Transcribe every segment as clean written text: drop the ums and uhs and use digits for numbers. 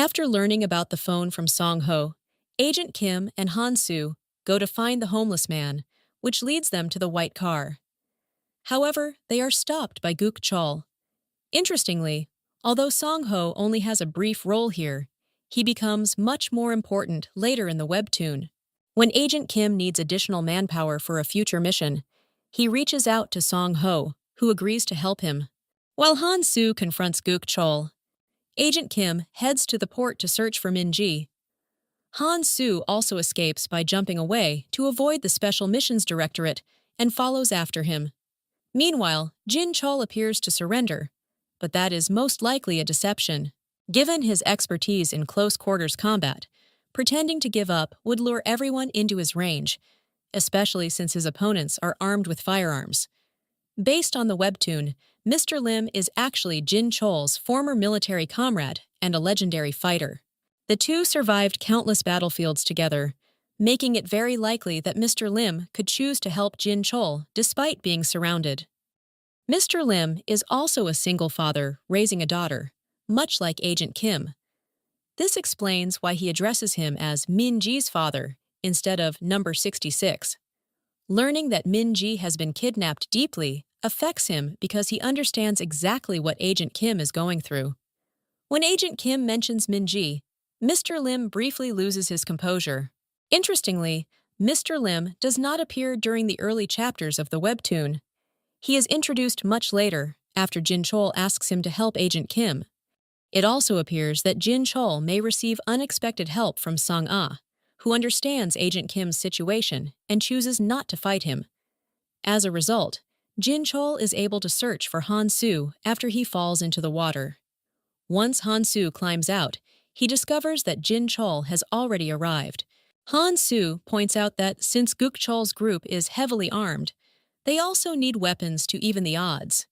After learning about the phone from Song-ho, Agent Kim and Han-soo go to find the homeless man, which leads them to the white car. However, they are stopped by Jin-cheol. Interestingly, although Song-ho only has a brief role here, he becomes much more important later in the webtoon. When Agent Kim needs additional manpower for a future mission, he reaches out to Song-ho, who agrees to help him. While Han-soo confronts Jin-cheol, Agent Kim heads to the port to search for Min-ji. Han-soo also escapes by jumping away to avoid the Special Missions Directorate and follows after him. Meanwhile, Jin-cheol appears to surrender, but that is most likely a deception. Given his expertise in close-quarters combat, pretending to give up would lure everyone into his range, especially since his opponents are armed with firearms. Based on the webtoon, Mr. Lim is actually Jin-cheol's former military comrade and a legendary fighter. The two survived countless battlefields together, making it very likely that Mr. Lim could choose to help Jin-cheol despite being surrounded. Mr. Lim is also a single father raising a daughter, much like Agent Kim. This explains why he addresses him as Min-ji's father instead of number 66. Learning that Min-ji has been kidnapped deeply affects him because he understands exactly what Agent Kim is going through. When Agent Kim mentions Min-ji, Mr. Lim briefly loses his composure. Interestingly, Mr. Lim does not appear during the early chapters of the webtoon. He is introduced much later, after Jin-cheol asks him to help Agent Kim. It also appears that Jin-cheol may receive unexpected help from Song-ah, who understands Agent Kim's situation and chooses not to fight him. As a result, Jin-cheol is able to search for Han-soo after he falls into the water. Once Han-soo climbs out, he discovers that Jin-cheol has already arrived. Han-soo points out that since Jin-cheol's group is heavily armed, they also need weapons to even the odds.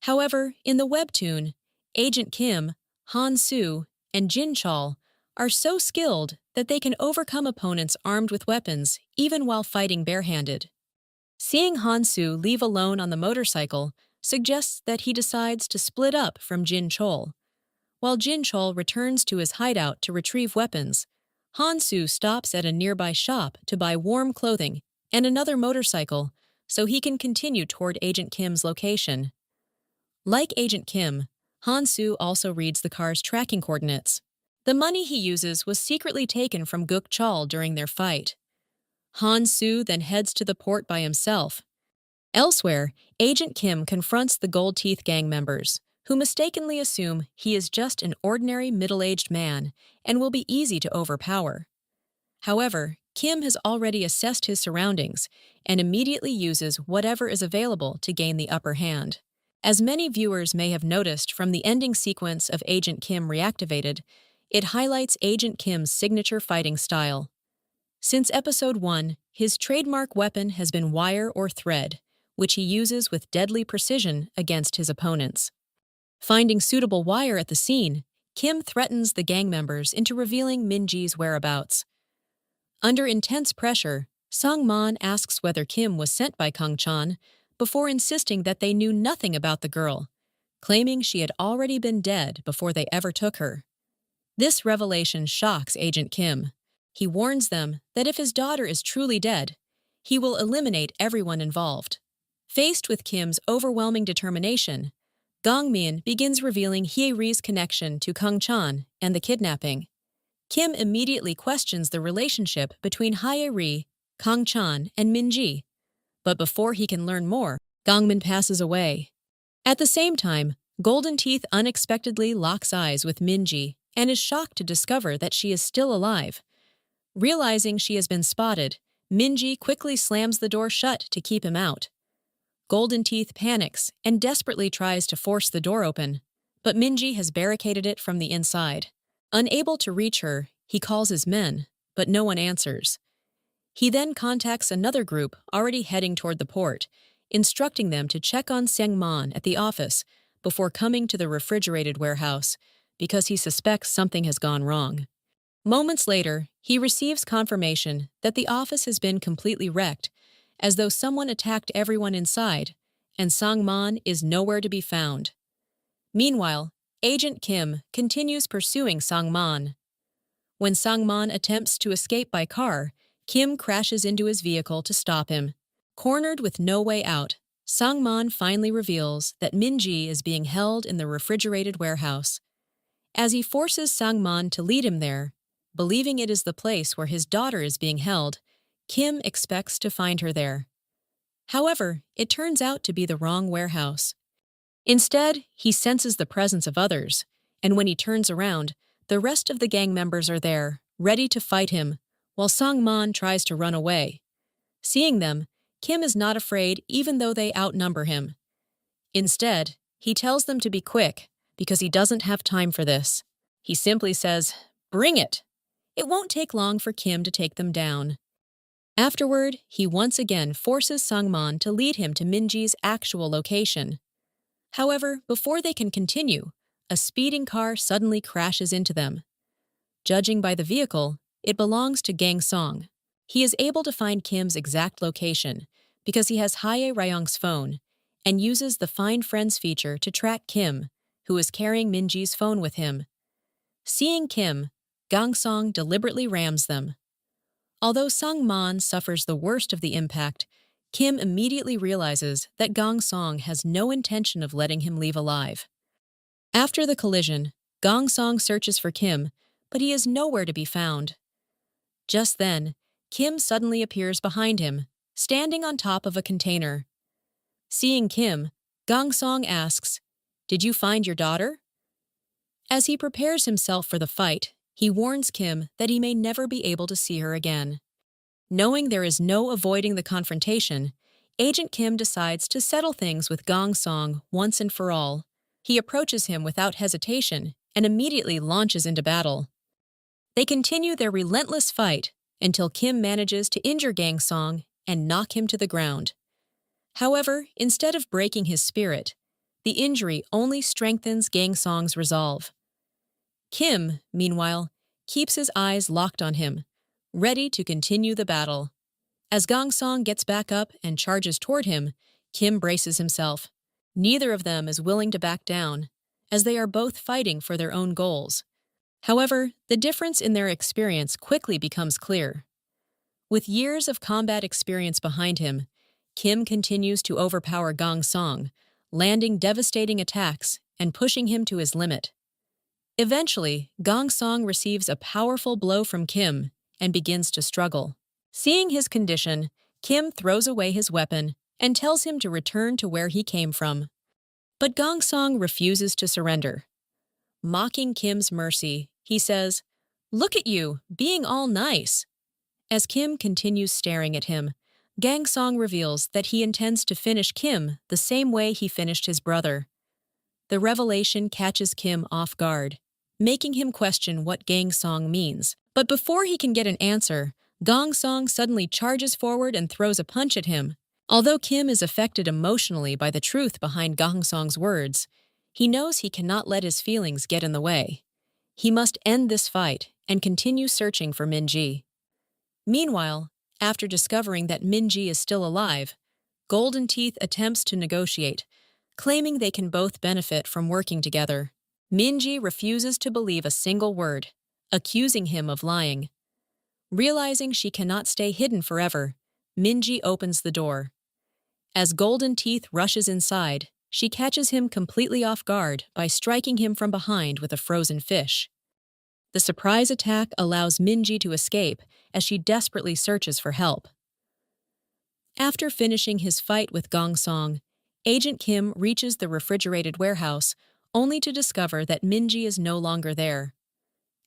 However, in the webtoon, Agent Kim, Han-soo, and Jin-cheol are so skilled that they can overcome opponents armed with weapons even while fighting barehanded. Seeing Han-soo leave alone on the motorcycle suggests that he decides to split up from Jin-cheol. While Jin-cheol returns to his hideout to retrieve weapons, Han-soo stops at a nearby shop to buy warm clothing and another motorcycle so he can continue toward Agent Kim's location. Like Agent Kim, Han-soo also reads the car's tracking coordinates. The money he uses was secretly taken from Jin-cheol during their fight. Han-soo then heads to the port by himself. Elsewhere, Agent Kim confronts the Gold Teeth gang members, who mistakenly assume he is just an ordinary middle-aged man and will be easy to overpower. However, Kim has already assessed his surroundings and immediately uses whatever is available to gain the upper hand. As many viewers may have noticed from the ending sequence of Agent Kim Reactivated, it highlights Agent Kim's signature fighting style. Since Episode 1, his trademark weapon has been wire or thread, which he uses with deadly precision against his opponents. Finding suitable wire at the scene, Kim threatens the gang members into revealing Min-ji's whereabouts. Under intense pressure, Sung-man asks whether Kim was sent by Kang-chan before insisting that they knew nothing about the girl, claiming she had already been dead before they ever took her. This revelation shocks Agent Kim. He warns them that if his daughter is truly dead, he will eliminate everyone involved. Faced with Kim's overwhelming determination, Gong-min begins revealing Hye-ri's connection to Kang-chan and the kidnapping. Kim immediately questions the relationship between Hye-ri, Kang-chan, and Min-ji, but before he can learn more, Gong-min passes away. At the same time, Golden Teeth unexpectedly locks eyes with Min-ji and is shocked to discover that she is still alive. Realizing she has been spotted, Min-ji quickly slams the door shut to keep him out. Golden Teeth panics and desperately tries to force the door open, but Min-ji has barricaded it from the inside. Unable to reach her, he calls his men, but no one answers. He then contacts another group already heading toward the port, instructing them to check on Seong-man at the office before coming to the refrigerated warehouse because he suspects something has gone wrong. Moments later, he receives confirmation that the office has been completely wrecked, as though someone attacked everyone inside, and Sang-man is nowhere to be found. Meanwhile, Agent Kim continues pursuing Sang-man. When Sang-man attempts to escape by car, Kim crashes into his vehicle to stop him. Cornered with no way out, Sang-man finally reveals that Min-ji is being held in the refrigerated warehouse. As he forces Sang-man to lead him there, believing it is the place where his daughter is being held, Kim expects to find her there. However, it turns out to be the wrong warehouse. Instead, he senses the presence of others, and when he turns around, the rest of the gang members are there, ready to fight him, while Sang-man tries to run away. Seeing them, Kim is not afraid even though they outnumber him. Instead, he tells them to be quick, because he doesn't have time for this. He simply says, "Bring it!" It won't take long for Kim to take them down. Afterward, he once again forces Sang-man to lead him to Min-ji's actual location. However, before they can continue, a speeding car suddenly crashes into them. Judging by the vehicle, it belongs to Kang-chan. He is able to find Kim's exact location because he has Hae Ryong's phone and uses the Find Friends feature to track Kim, who is carrying Min-ji's phone with him. Seeing Kim, Kang-chan deliberately rams them. Although Sang-man suffers the worst of the impact, Kim immediately realizes that Kang-chan has no intention of letting him leave alive. After the collision, Kang-chan searches for Kim, but he is nowhere to be found. Just then, Kim suddenly appears behind him, standing on top of a container. Seeing Kim, Kang-chan asks, "Did you find your daughter?" As he prepares himself for the fight, he warns Kim that he may never be able to see her again. Knowing there is no avoiding the confrontation, Agent Kim decides to settle things with Kang-chan once and for all. He approaches him without hesitation and immediately launches into battle. They continue their relentless fight until Kim manages to injure Kang-chan and knock him to the ground. However, instead of breaking his spirit, the injury only strengthens Kang-chan's resolve. Kim, meanwhile, keeps his eyes locked on him, ready to continue the battle. As Kang-chan gets back up and charges toward him, Kim braces himself. Neither of them is willing to back down, as they are both fighting for their own goals. However, the difference in their experience quickly becomes clear. With years of combat experience behind him, Kim continues to overpower Kang-chan, landing devastating attacks and pushing him to his limit. Eventually, Kang-chan receives a powerful blow from Kim and begins to struggle. Seeing his condition, Kim throws away his weapon and tells him to return to where he came from. But Kang-chan refuses to surrender. Mocking Kim's mercy, he says, "Look at you, being all nice." As Kim continues staring at him, Kang-chan reveals that he intends to finish Kim the same way he finished his brother. The revelation catches Kim off guard, making him question what Kang-chan means. But before he can get an answer, Kang-chan suddenly charges forward and throws a punch at him. Although Kim is affected emotionally by the truth behind Kang-chan's words, he knows he cannot let his feelings get in the way. He must end this fight and continue searching for Min-ji. Meanwhile, after discovering that Min-ji is still alive, Golden Teeth attempts to negotiate, claiming they can both benefit from working together. Min-ji refuses to believe a single word, accusing him of lying. Realizing she cannot stay hidden forever, Min-ji opens the door. As Golden Teeth rushes inside, she catches him completely off guard by striking him from behind with a frozen fish. The surprise attack allows Min-ji to escape as she desperately searches for help. After finishing his fight with Kang-chan, Agent Kim reaches the refrigerated warehouse only to discover that Min-ji is no longer there.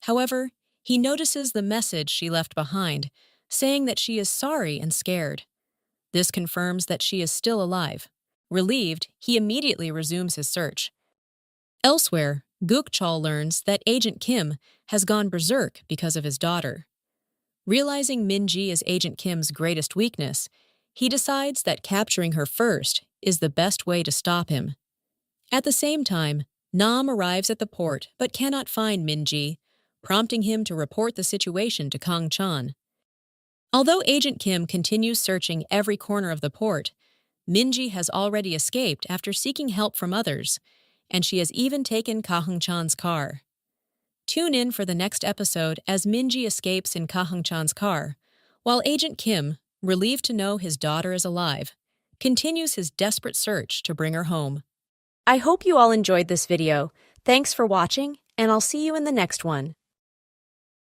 However, he notices the message she left behind, saying that she is sorry and scared. This confirms that she is still alive. Relieved, he immediately resumes his search. Elsewhere, Jin-cheol learns that Agent Kim has gone berserk because of his daughter. Realizing Min-ji is Agent Kim's greatest weakness, he decides that capturing her first is the best way to stop him. At the same time, Nam arrives at the port but cannot find Min-ji, prompting him to report the situation to Kang-chan. Although Agent Kim continues searching every corner of the port, Min-ji has already escaped after seeking help from others, and she has even taken Kang-chan's car. Tune in for the next episode as Minji escapes in Kang-chan's car, while Agent Kim, relieved to know his daughter is alive, continues his desperate search to bring her home. I hope you all enjoyed this video. Thanks for watching, and I'll see you in the next one.